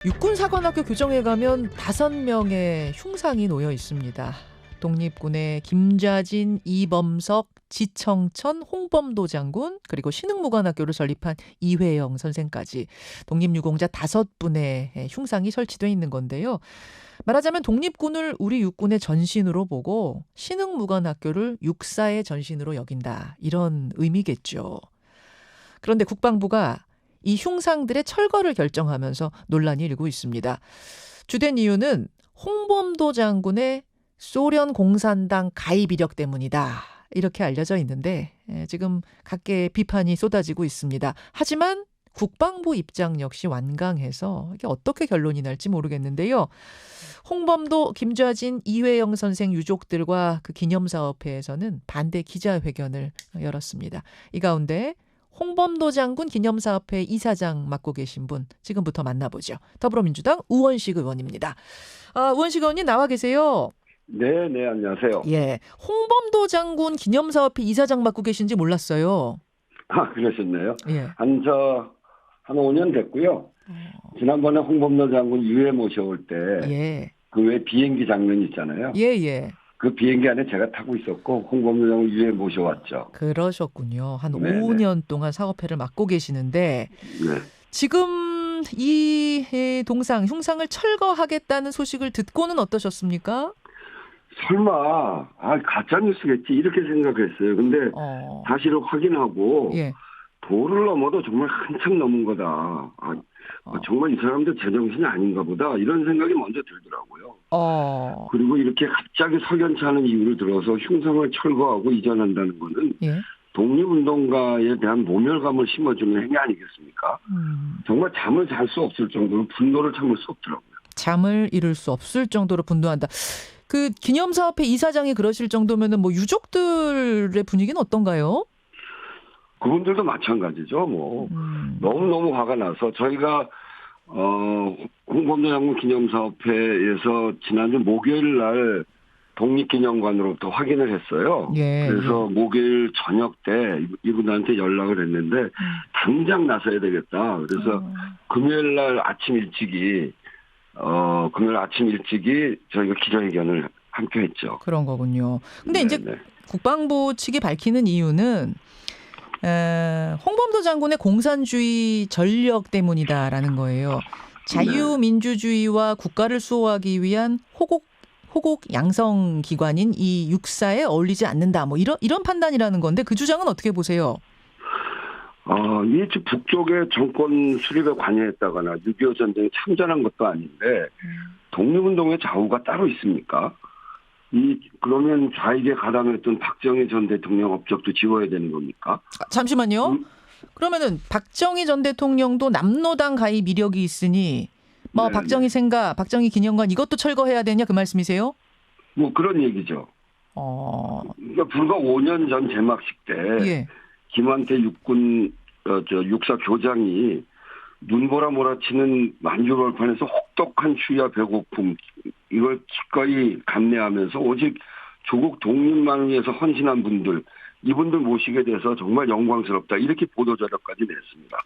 육군사관학교 교정에 가면 5명의 흉상이 놓여 있습니다. 독립군의 김좌진, 이범석, 지청천, 홍범도 장군, 그리고 신흥무관학교를 설립한 이회영 선생까지 독립유공자 5분의 흉상이 설치되어 있는 건데요. 말하자면 독립군을 우리 육군의 전신으로 보고 신흥무관학교를 육사의 전신으로 여긴다. 이런 의미겠죠. 그런데 국방부가 이 흉상들의 철거를 결정하면서 논란이 일고 있습니다. 주된 이유는 홍범도 장군의 소련 공산당 가입 이력 때문이다. 이렇게 알려져 있는데 지금 각계의 비판이 쏟아지고 있습니다. 하지만 국방부 입장 역시 완강해서 이게 어떻게 결론이 날지 모르겠는데요. 홍범도, 김좌진, 이회영 선생 유족들과 그 기념사업회에서는 반대 기자회견을 열었습니다. 이 가운데 홍범도 장군 기념사업회 이사장 맡고 계신 분 지금부터 만나보죠. 더불어민주당 우원식 의원입니다. 우원식 의원님 나와 계세요. 네, 안녕하세요. 예, 홍범도 장군 기념사업회 이사장 맡고 계신지 몰랐어요. 그러셨네요. 예. 한 5년 됐고요. 지난번에 홍범도 장군 유해 모셔올 때 그 외 비행기 장면 있잖아요. 예. 그 비행기 안에 제가 타고 있었고 홍범도 장군 유해 모셔왔죠. 그러셨군요. 한 네네. 5년 동안 사업회를 맡고 계시는데 네. 지금 이 흉상을 철거하겠다는 소식을 듣고는 어떠셨습니까? 설마 가짜 뉴스겠지 이렇게 생각했어요. 근데 사실을 확인하고 도를 넘어도 정말 한참 넘은 거다. 정말 이 사람들 제정신이 아닌가 보다 이런 생각이 먼저 들더라고요. 그리고 이렇게 갑자기 석연치 않은 이유를 들어서 흉상을 철거하고 이전한다는 거는 독립운동가에 대한 모멸감을 심어주는 행위 아니겠습니까? 정말 잠을 잘 수 없을 정도로 분노를 참을 수 없더라고요. 잠을 이룰 수 없을 정도로 분노한다. 그 기념사업회 이사장이 그러실 정도면은 뭐 유족들의 분위기는 어떤가요? 그분들도 마찬가지죠. 너무너무 화가 나서 저희가 홍범도 장군 기념사업회에서 지난주 목요일 날 독립기념관으로부터 확인을 했어요. 그래서 목요일 저녁 때 이분들한테 연락을 했는데 당장 나서야 되겠다. 그래서 금요일 날 아침 일찍이 저희가 기자회견을 함께 했죠. 그런 거군요. 근데 이제 국방부 측이 밝히는 이유는 홍범도 장군의 공산주의 전력 때문이다라는 거예요. 자유민주주의와 국가를 수호하기 위한 호국 양성 기관인 이 육사에 어울리지 않는다. 뭐 이런 판단이라는 건데 그 주장은 어떻게 보세요? 이 북쪽의 정권 수립에 관여했다거나 6.25 전쟁에 참전한 것도 아닌데 독립운동의 좌우가 따로 있습니까? 그러면 좌익에 가담했던 박정희 전 대통령 업적도 지워야 되는 겁니까? 잠시만요. 그러면은 박정희 전 대통령도 남로당 가입 이력이 있으니 박정희 생가, 박정희 기념관 이것도 철거해야 되냐 그 말씀이세요? 그런 얘기죠. 그러니까 불과 5년 전 제막식 때 김한태 육사 교장이 눈보라 몰아치는 만주벌판에서 혹독한 추위와 배고픔 이걸 기꺼이 감내하면서 오직 조국 독립만을 위해서 헌신한 분들 이분들 모시게 돼서 정말 영광스럽다 이렇게 보도자료까지 냈습니다.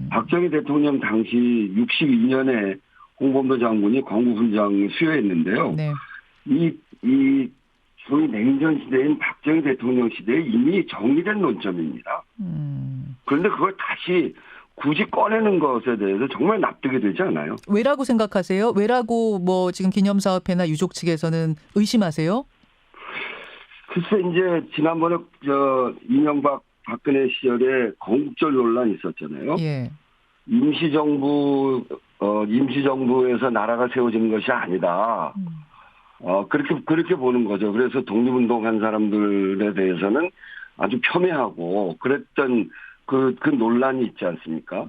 박정희 대통령 당시 62년에 홍범도 장군이 광구훈장 수여했는데요. 이 소위 냉전 시대인 박정희 대통령 시대에 이미 정리된 논점입니다. 그런데 그걸 다시 굳이 꺼내는 것에 대해서 정말 납득이 되지 않아요. 왜라고 생각하세요? 왜라고 지금 기념사업회나 유족 측에서는 의심하세요? 글쎄 이제 지난번에 이명박 박근혜 시절에 건국절 논란이 있었잖아요. 임시정부에서 나라가 세워지는 것이 아니다. 그렇게 보는 거죠. 그래서 독립운동한 사람들에 대해서는 아주 폄훼하고 그랬던 그 논란이 있지 않습니까?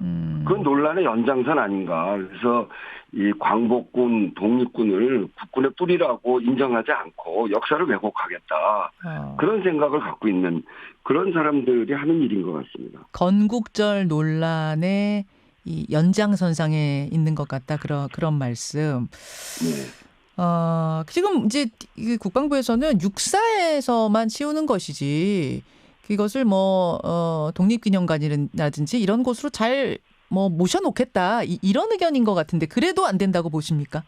그 논란의 연장선 아닌가. 그래서 이 광복군, 독립군을 국군의 뿌리라고 인정하지 않고 역사를 왜곡하겠다. 그런 생각을 갖고 있는 그런 사람들이 하는 일인 것 같습니다. 건국절 논란의 이 연장선상에 있는 것 같다. 그런 말씀. 지금 이제 국방부에서는 육사에서만 치우는 것이지 그것을 독립기념관이라든지 이런 곳으로 잘 뭐 모셔놓겠다 이런 의견인 것 같은데 그래도 안 된다고 보십니까?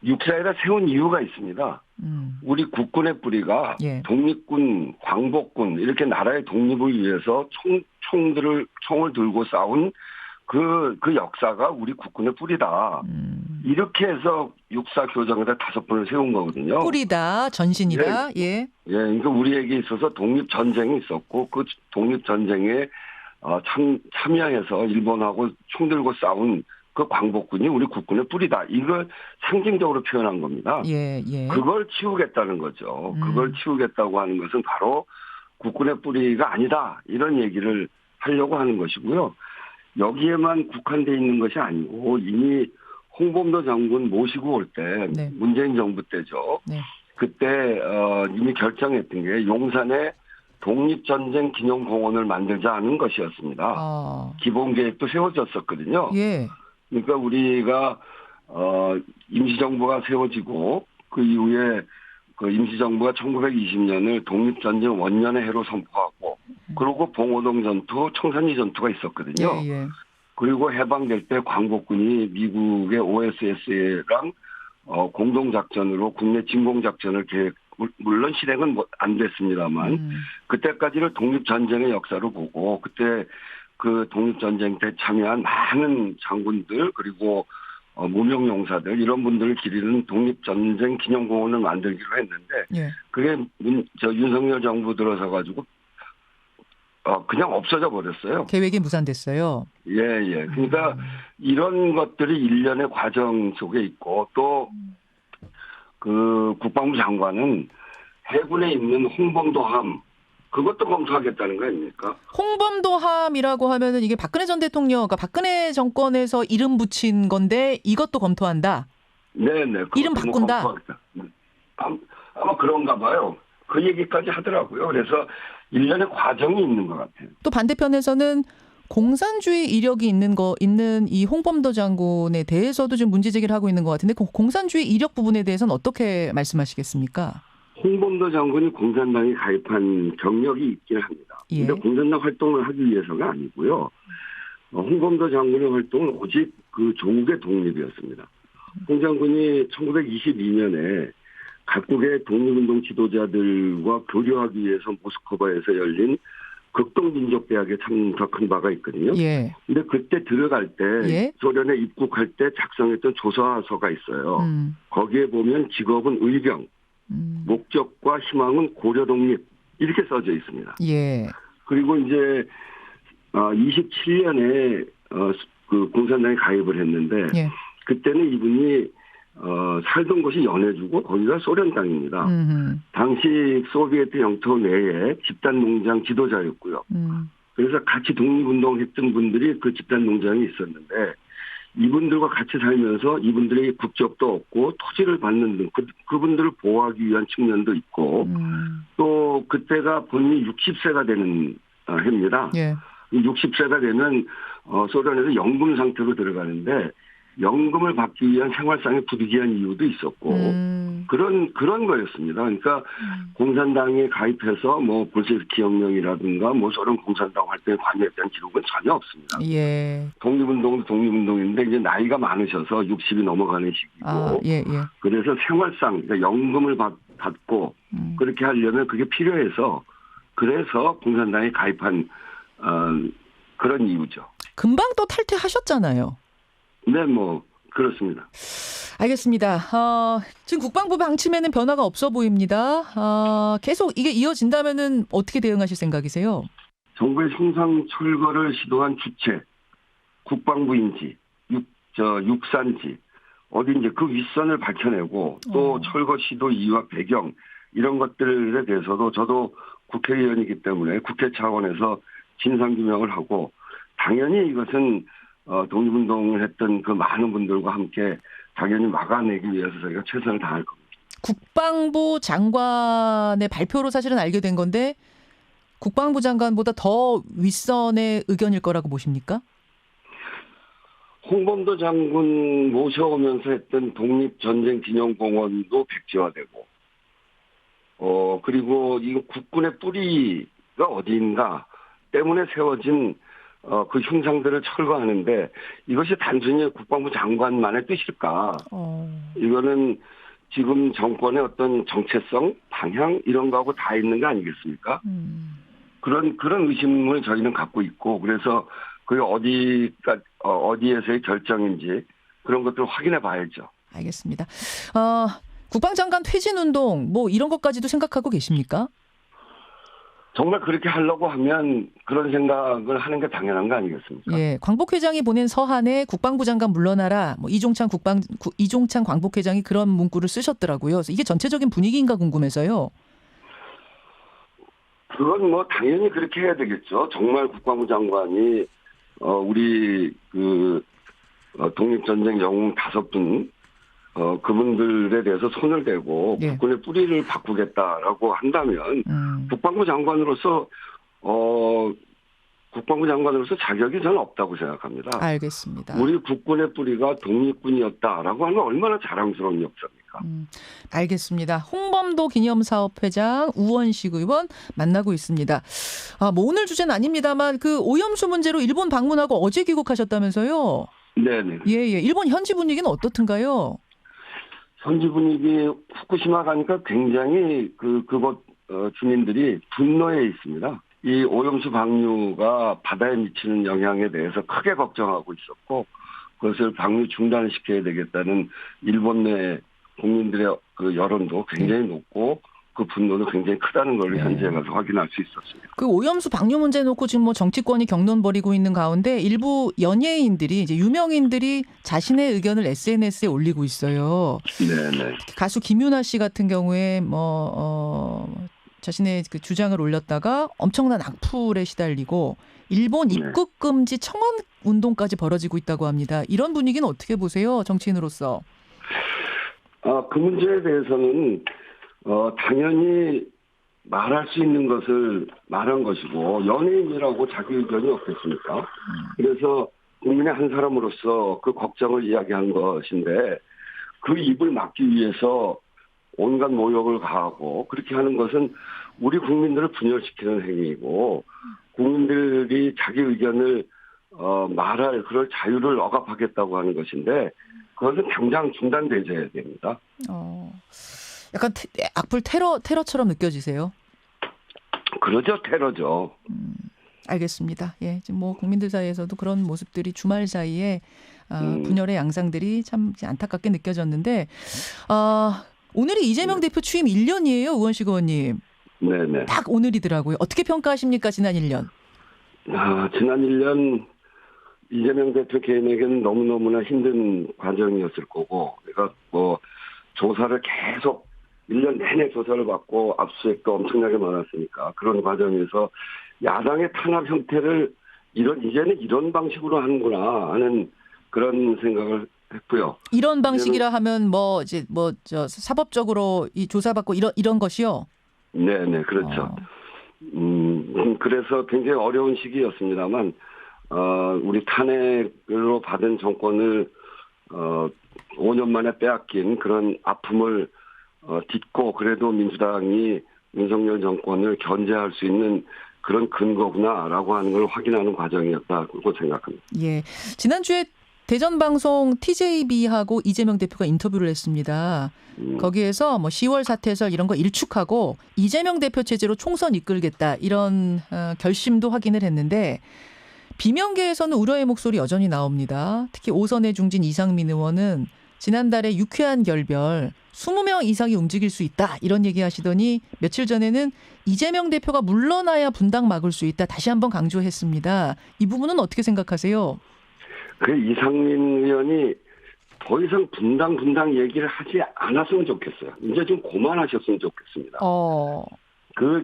육사에다 세운 이유가 있습니다. 우리 국군의 뿌리가 예. 독립군, 광복군 이렇게 나라의 독립을 위해서 총을 들고 싸운 그 역사가 우리 국군의 뿌리다. 이렇게 해서 육사 교정에다 5번을 세운 거거든요. 뿌리다, 전신이다. 예. 예. 그러니까 우리에게 있어서 독립 전쟁이 있었고 그 독립 전쟁에 참여해서 일본하고 총 들고 싸운 그 광복군이 우리 국군의 뿌리다. 이걸 상징적으로 표현한 겁니다. 예, 예. 그걸 치우겠다는 거죠. 그걸 치우겠다고 하는 것은 바로 국군의 뿌리가 아니다. 이런 얘기를 하려고 하는 것이고요. 여기에만 국한되어 있는 것이 아니고 이미 홍범도 장군 모시고 올 때 네. 문재인 정부 때죠. 네. 그때 이미 결정했던 게 용산에 독립전쟁 기념공원을 만들자는 것이었습니다. 기본 계획도 세워졌었거든요. 예. 그러니까 우리가 임시정부가 세워지고 그 이후에 그 임시정부가 1920년을 독립전쟁 원년의 해로 선포하고 그리고 봉오동 전투, 청산리 전투가 있었거든요. 예, 예. 그리고 해방될 때 광복군이 미국의 OSS랑 공동작전으로 국내 진공작전을 계획, 물론 실행은 안 됐습니다만 그때까지를 독립전쟁의 역사로 보고 그때 그 독립전쟁 때 참여한 많은 장군들 그리고 무명용사들 이런 분들을 기리는 독립전쟁 기념공원을 만들기로 했는데 예. 그게 윤석열 정부 들어서 가지고 그냥 없어져 버렸어요. 계획이 무산됐어요. 예. 그러니까 이런 것들이 일련의 과정 속에 있고 또 그 국방부 장관은 해군에 있는 홍범도함 그것도 검토하겠다는 거 아닙니까? 홍범도함이라고 하면은 이게 박근혜 전 대통령, 그러니까 박근혜 정권에서 이름 붙인 건데 이것도 검토한다. 네네. 이름 바꾼다. 아마 그런가 봐요. 그 얘기까지 하더라고요. 그래서 일련의 과정이 있는 것 같아요. 또 반대편에서는 공산주의 이력이 있는 이 홍범도 장군에 대해서도 지금 문제 제기를 하고 있는 것 같은데 공산주의 이력 부분에 대해서는 어떻게 말씀하시겠습니까? 홍범도 장군이 공산당에 가입한 경력이 있긴 합니다. 그런데 예. 공산당 활동을 하기 위해서가 아니고요. 홍범도 장군의 활동은 오직 그 조국의 독립이었습니다. 홍 장군이 1922년에 각국의 독립운동 지도자들과 교류하기 위해서 모스크바에서 열린 극동민족대학에 참석한 바가 있거든요. 예. 근데 그때 들어갈 때 예. 소련에 입국할 때 작성했던 조서서가 있어요. 거기에 보면 직업은 의병, 목적과 희망은 고려 독립 이렇게 써져 있습니다. 예. 그리고 이제 27년에 그 공산당에 가입을 했는데 예. 그때는 이분이 살던 곳이 연해주고 거기가 소련 땅입니다. 당시 소비에트 영토 내에 집단 농장 지도자였고요. 그래서 같이 독립운동했던 분들이 그 집단 농장에 있었는데 이분들과 같이 살면서 이분들에게 국적도 없고 토지를 받는 등 그분들을 보호하기 위한 측면도 있고 또 그때가 본인이 60세가 되는 해입니다. 예. 60세가 되면 소련에서 연금 상태로 들어가는데 연금을 받기 위한 생활상의 부득이한 이유도 있었고 그런 거였습니다. 그러니까 공산당에 가입해서 뭐 볼셰비키 혁명이라든가 뭐 소련 공산당 활동에 관여했다는 기록은 전혀 없습니다. 예. 독립운동도 독립운동인데 이제 나이가 많으셔서 60이 넘어가는 시기고 예. 그래서 생활상 그러니까 연금을 받고 그렇게 하려면 그게 필요해서 그래서 공산당에 가입한 그런 이유죠. 금방 또 탈퇴하셨잖아요. 네, 뭐 그렇습니다. 알겠습니다. 지금 국방부 방침에는 변화가 없어 보입니다. 계속 이게 이어진다면은 어떻게 대응하실 생각이세요? 정부의 성상 철거를 시도한 주체, 국방부인지, 육산지, 어딘지 그 윗선을 밝혀내고 또 철거 시도 이유와 배경 이런 것들에 대해서도 저도 국회의원이기 때문에 국회 차원에서 진상규명을 하고 당연히 이것은 독립운동을 했던 그 많은 분들과 함께 당연히 막아내기 위해서 저희가 최선을 다할 겁니다. 국방부 장관의 발표로 사실은 알게 된 건데 국방부 장관보다 더 윗선의 의견일 거라고 보십니까? 홍범도 장군 모셔오면서 했던 독립전쟁기념공원도 백지화되고 그리고 이 국군의 뿌리가 어디인가 때문에 세워진 그 흉상들을 철거하는데 이것이 단순히 국방부 장관만의 뜻일까? 이거는 지금 정권의 어떤 정체성, 방향 이런 거하고 다 있는 거 아니겠습니까? 그런 의심을 저희는 갖고 있고 그래서 그게 어디에서의 결정인지 그런 것들을 확인해 봐야죠. 알겠습니다. 국방장관 퇴진운동 뭐 이런 것까지도 생각하고 계십니까? 정말 그렇게 하려고 하면 그런 생각을 하는 게 당연한 거 아니겠습니까? 예, 광복회장이 보낸 서한에 국방부 장관 물러나라, 뭐 이종찬 광복회장이 그런 문구를 쓰셨더라고요. 그래서 이게 전체적인 분위기인가 궁금해서요. 그건 뭐 당연히 그렇게 해야 되겠죠. 정말 국방부 장관이 우리 독립전쟁 영웅 5분 그분들에 대해서 손을 대고 예. 국군의 뿌리를 바꾸겠다라고 한다면 국방부 장관으로서 자격이 저는 없다고 생각합니다. 알겠습니다. 우리 국군의 뿌리가 독립군이었다라고 하는 건 얼마나 자랑스러운 역사입니까? 알겠습니다. 홍범도 기념사업회장 우원식 의원 만나고 있습니다. 뭐 오늘 주제는 아닙니다만 그 오염수 문제로 일본 방문하고 어제 귀국하셨다면서요? 네네. 예. 일본 현지 분위기는 어떻든가요? 현지 분위기 후쿠시마 가니까 굉장히 그곳 주민들이 분노해 있습니다. 이 오염수 방류가 바다에 미치는 영향에 대해서 크게 걱정하고 있었고 그것을 방류 중단을 시켜야 되겠다는 일본 내 국민들의 그 여론도 굉장히 높고 그 분노도 굉장히 크다는 걸 현지에 가서 확인할 수 있었습니다. 그 오염수 방류 문제 놓고 지금 뭐 정치권이 격론 벌이고 있는 가운데 일부 연예인들이 이제 유명인들이 자신의 의견을 SNS에 올리고 있어요. 네네. 가수 김윤아 씨 같은 경우에 자신의 그 주장을 올렸다가 엄청난 악플에 시달리고 일본 입국 금지 청원 운동까지 벌어지고 있다고 합니다. 이런 분위기는 어떻게 보세요, 정치인으로서? 그 문제에 대해서는 당연히 말할 수 있는 것을 말한 것이고 연예인이라고 자기 의견이 없겠습니까? 그래서 국민의 한 사람으로서 그 걱정을 이야기한 것인데 그 입을 막기 위해서 온갖 모욕을 가하고 그렇게 하는 것은 우리 국민들을 분열시키는 행위이고 국민들이 자기 의견을 말할 그럴 자유를 억압하겠다고 하는 것인데 그것은 당장 중단되어야 됩니다. 약간 악플 테러처럼 느껴지세요? 그러죠, 테러죠. 알겠습니다. 예, 지금 뭐 국민들 사이에서도 그런 모습들이 주말 사이에 분열의 양상들이 참 안타깝게 느껴졌는데 오늘이 이재명 대표 취임 1년이에요, 우원식 의원님. 네네. 딱 오늘이더라고요. 어떻게 평가하십니까, 지난 1년? 지난 1년 이재명 대표 개인에게는 너무너무나 힘든 과정이었을 거고, 그러니까 뭐 조사를 계속 1년 내내 조사를 받고 압수수색도 엄청나게 많았으니까 그런 과정에서 야당의 탄압 형태를 이제는 이런 방식으로 하는구나 하는 그런 생각을 했고요. 이런 방식이라 하면 사법적으로 이 조사받고 이런 것이요? 네네, 그렇죠. 그래서 굉장히 어려운 시기였습니다만, 우리 탄핵으로 받은 정권을 5년 만에 빼앗긴 그런 아픔을 딛고 그래도 민주당이 윤석열 정권을 견제할 수 있는 그런 근거구나라고 하는 걸 확인하는 과정이었다고 생각합니다. 예, 지난주에 대전 방송 TJB하고 이재명 대표가 인터뷰를 했습니다. 거기에서 뭐 10월 사태설 이런 거 일축하고 이재명 대표 체제로 총선 이끌겠다 이런 결심도 확인을 했는데 비명계에서는 우려의 목소리 여전히 나옵니다. 특히 오선의 중진 이상민 의원은 지난달에 유쾌한 결별 20명 이상이 움직일 수 있다 이런 얘기하시더니 며칠 전에는 이재명 대표가 물러나야 분당 막을 수 있다 다시 한번 강조했습니다. 이 부분은 어떻게 생각하세요? 그 이상민 의원이 더 이상 분당 얘기를 하지 않았으면 좋겠어요. 이제 좀 그만하셨으면 좋겠습니다.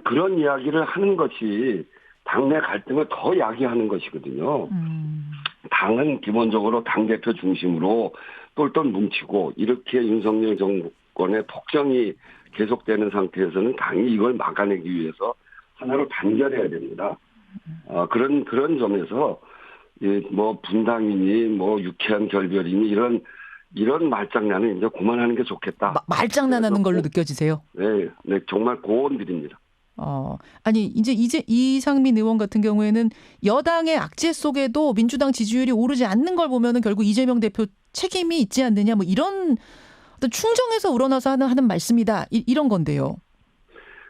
그런 이야기를 하는 것이 당내 갈등을 더 야기하는 것이거든요. 당은 기본적으로 당대표 중심으로 똘똘 뭉치고 이렇게 윤석열 정권의 폭정이 계속되는 상태에서는 당이 이걸 막아내기 위해서 하나로 단결해야 됩니다. 그런 점에서 뭐 분당이니 뭐 유쾌한 결별이니 이런 말장난은 이제 그만하는 게 좋겠다. 말장난하는 걸로 느껴지세요? 네, 정말 고언드립니다. 아니 이제 이상민 의원 같은 경우에는 여당의 악재 속에도 민주당 지지율이 오르지 않는 걸 보면은 결국 이재명 대표 책임이 있지 않느냐 뭐 이런 어떤 충정에서 우러나서 하는 말씀이다 이런 건데요.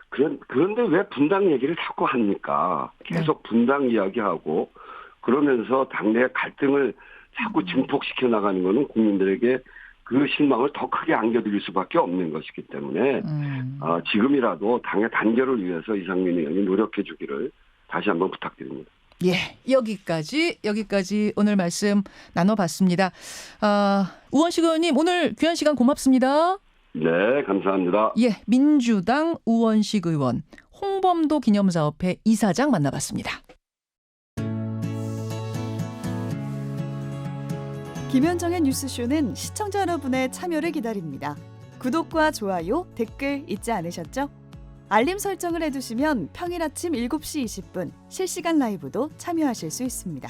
그런데 왜 분당 얘기를 자꾸 합니까? 계속 분당 이야기하고 그러면서 당내 갈등을 자꾸 증폭시켜 나가는 거는 국민들에게 그 실망을 더 크게 안겨드릴 수밖에 없는 것이기 때문에 지금이라도 당의 단결을 위해서 이상민 의원이 노력해 주기를 다시 한번 부탁드립니다. 예, 여기까지 오늘 말씀 나눠봤습니다. 우원식 의원님 오늘 귀한 시간 고맙습니다. 네, 감사합니다. 예, 민주당 우원식 의원, 홍범도 기념사업회 이사장 만나봤습니다. 김현정의 뉴스쇼는 시청자 여러분의 참여를 기다립니다. 구독과 좋아요, 댓글 잊지 않으셨죠? 알림 설정을 해두시면 평일 아침 7시 20분 실시간 라이브도 참여하실 수 있습니다.